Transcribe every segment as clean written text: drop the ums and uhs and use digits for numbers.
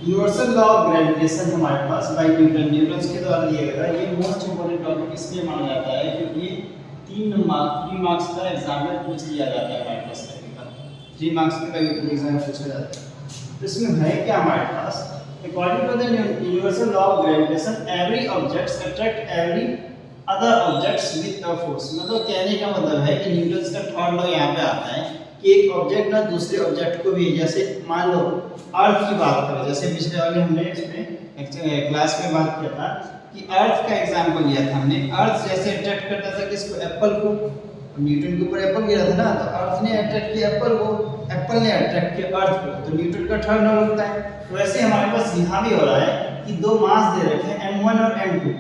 Universal law of gravitation हमारे पास bye Newton के द्वारा दिया गया था। ये मोस्ट इंपोर्टेंट टॉपिक इसलिए माना जाता है क्योंकि 3 मार्क्स का एग्जाम में पूछ लिया जाता है हमारे पास। 3 मार्क्स का एग्जाम में पूछा जाता है। तो इसमें है क्या हमारे पास, according to the universal law of gravitation every objects attract every other objects with a force. मतलब कहने का मतलब है कि न्यूटन का थर्ड लॉ यहाँ पे आता है कि एक ऑब्जेक्ट ना दूसरे ऑब्जेक्ट को भी, जैसे मान लो अर्थ की बात करें, जैसे पिछले वाले हमने इसमें क्लास में बात किया था कि अर्थ का एग्जांपल लिया था हमने। अर्थ जैसे अट्रैक्ट करता था किसको, एप्पल को, न्यूटन के ऊपर एप्पल गिरा था ना, तो अर्थ ने अट्रैक्ट किया एप्पल को, एप्पल ने अट्रैक्ट किया अर्थ को, तो न्यूटन का थर्ड लॉ लगता है। तो वैसे हमारे पास यहाँ भी हो रहा है कि दो मास दे रखे हैं m1 और m2,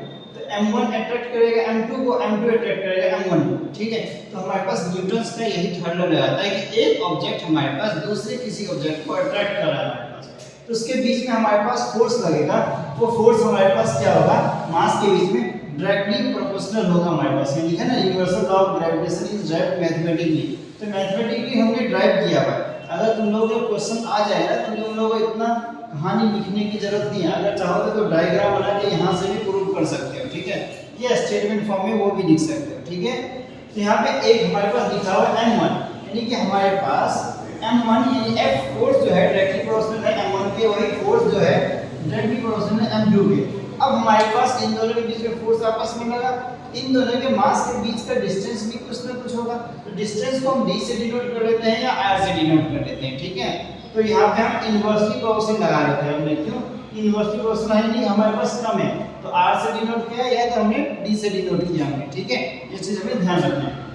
m1 अट्रैक्ट करेगा m2 को, m2 अट्रैक्ट करेगा m1 को, ठीक है। तो हमारे पास न्यूटन का यही थर्ड लॉ लगाता है कि एक ऑब्जेक्ट हमारे पास दूसरे किसी ऑब्जेक्ट को अट्रैक्ट कर रहा है हमारे पास, तो उसके बीच में हमारे पास फोर्स लगेगा। वो फोर्स हमारे पास क्या होगा, मास के बीच में डायरेक्टली प्रोपोर्शनल होगा हमारे पास। ये लिखा है ना, universal law of gravitation is derived mathematically. तो मैथमेटिकली हमने ड्राइव किया हुआ है। अगर तुम लोगों को क्वेश्चन आ जाएगा तो तुम लोगों को इतना कहानी लिखने की जरूरत नहीं है, अगर चाहो तो डायग्राम बना के यहाँ से भी प्रूव कर सकते हो, ठीक है। ये स्टेटमेंट फॉर्म में वो भी लिख सकते हो, ठीक है। तो यहाँ पे एक हमारे पास लिखा हुआ है m1, यानी कि हमारे पास m1 यानी F फोर्स जो है डायरेक्टली प्रोपोर्शनल है m1 के, वही फोर्स जो है डायरेक्टली प्रोपोर्शनल है m2 के। अब हमारे पास इन दोनों के बीच में फोर्स आपस में लगा, इन दोनों के मास के बीच का डिस्टेंस भी कुछ ना कुछ होगा। तो डिस्टेंस को हम d से डिनोट कर लेते हैं या r से डिनोट कर लेते हैं, ठीक है। तो यहाँ पे हम इनवर्सली प्रोपोर्शनल लगा लेते हैं हमने, क्यों, इनवर्सली प्रोपोर्शनल है नहीं हमारे पास कम है, तो r से डिनोट किया या तो हमने d से डिनोट किया हमने, ठीक है। ये चीज हमें ध्यान रखना है।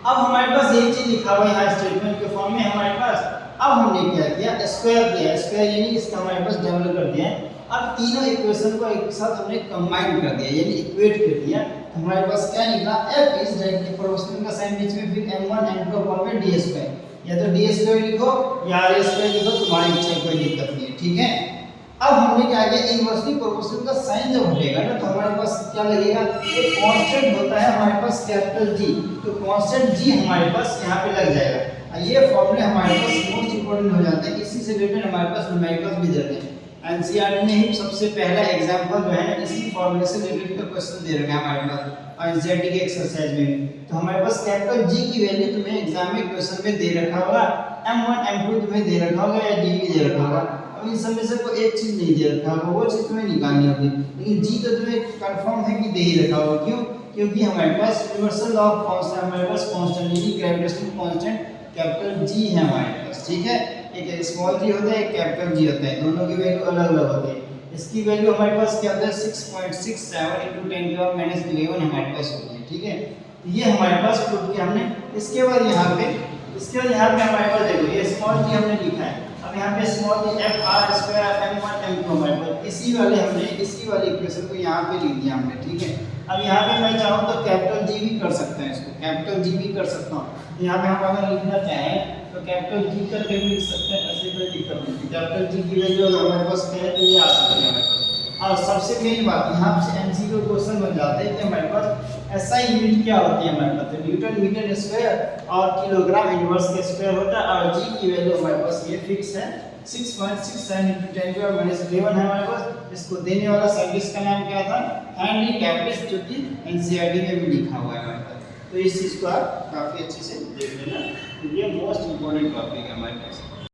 अब हमारे पास ये चीज लिखा हुआ है यहाँ स्टेटमेंट के फॉर्म में हमारे पास। अब हमने क्या किया, स्क्वायर किया, स्क्वायर यानी इसका हमारे पास डबल कर दिया है। अब तीनों इक्वेशन को एक साथ हमने कंबाइन कर दिया यानी इक्वेट कर दिया। तो हमारे पास क्या निकला, f इज डायरेक्टली प्रोपोर्शनल का साइन बीच में, फिर m1 m2 अपॉन में d स्क्वायर, या तो d स्क्वायर लिखो या r स्क्वायर लिखो, तुम्हारी इच्छा, कोई दिक्कत नहीं है, ठीक है। अब हमने क्या किया, इनवर्सली प्रोपोर्शनल का साइन जब हटेगा ना तो हमारे पास क्या लगेगा, एक कांस्टेंट होता है हमारे पास कैपिटल G, तो कांस्टेंट G हमारे पास यहाँ पे लग जाएगा। ये फॉर्मूले हमारे पास मोस्ट इंपोर्टेंट हो जाते हैं, इसी से रिलेटेड हमारे पास न्यूमेरिकल्स भी देते हैं। एनसीईआरटी ने ही सबसे पहला एग्जांपल जो है इसी फॉर्मूले से रिलेटेड का क्वेश्चन दे रखा है हमारे पास और एनसीईआरटी के एक्सरसाइज में। तो हमारे पास कैपिटल G की वैल्यू तुम्हें एग्जाम में क्वेश्चन में दे रखा होगा, m1 m2 तुम्हें दे रखा होगा या d भी दे रखा होगा। अब इन सब में से कोई एक चीज नहीं दे रखा होगा, वो चीज तुम्हें निकालनी होगी, लेकिन g तो तुम्हें कंफर्म है कि दे ही रखा होगा। क्यों, क्योंकि हमारे पास यूनिवर्सल लॉ ऑफ कांस्टेंट, हमारे पास कांस्टेंट यानी ग्रेविटेशनल कांस्टेंट कैपिटल G है हमारे पास, ठीक है। एक स्मॉल g होता है, एक कैपिटल G होता है, दोनों की वैल्यू अलग अलग होती है। इसकी वैल्यू हमारे पास क्या होता है, 6.67 × 10⁻11 हमारे पास होती है, ठीक है। ये हमारे पास प्रूव किया हमने। इसके बाद यहाँ पे हमारे पास देखो ये स्मॉल g हमने लिखा है। अब यहाँ पे small g f(r²) m1 m2 हमारे पास इसी वाली इक्वेशन को यहाँ पे लिख दिया हमने, ठीक है। अब यहाँ पे मैं चाहूँ तो कैपिटल G भी कर सकते हैं, इसको कैपिटल G भी कर सकता हूँ। यहाँ पे हम अगर लिखना चाहें तो कैपिटल G करके भी लिख सकते हैं, ऐसे कोई दिक्कत नहीं। कैपिटल G की वैल्यू अगर हमारे पास है तो ये आ सकती है हमारे पास। और सबसे मेन बात यहाँ से एमसीक्यू क्वेश्चन बन जाता है कि हमारे पास ऐसा यूनिट क्या होती है हमारे पास, तो न्यूटन मीटर स्क्वायर और किलोग्राम इनवर्स के स्क्वायर होता है। और G की वैल्यू हमारे पास ये फिक्स है 6.67 × 10⁻11 है हमारे पास। इसको देने वाला साइंटिस्ट का नाम क्या था, हेनरी कैप्लिस, जो कि एनसीईआरटी में भी लिखा हुआ है हमारे पास। तो इस चीज को आप काफी अच्छे से देख लेना, ये मोस्ट इंपोर्टेंट टॉपिक है हमारे पास।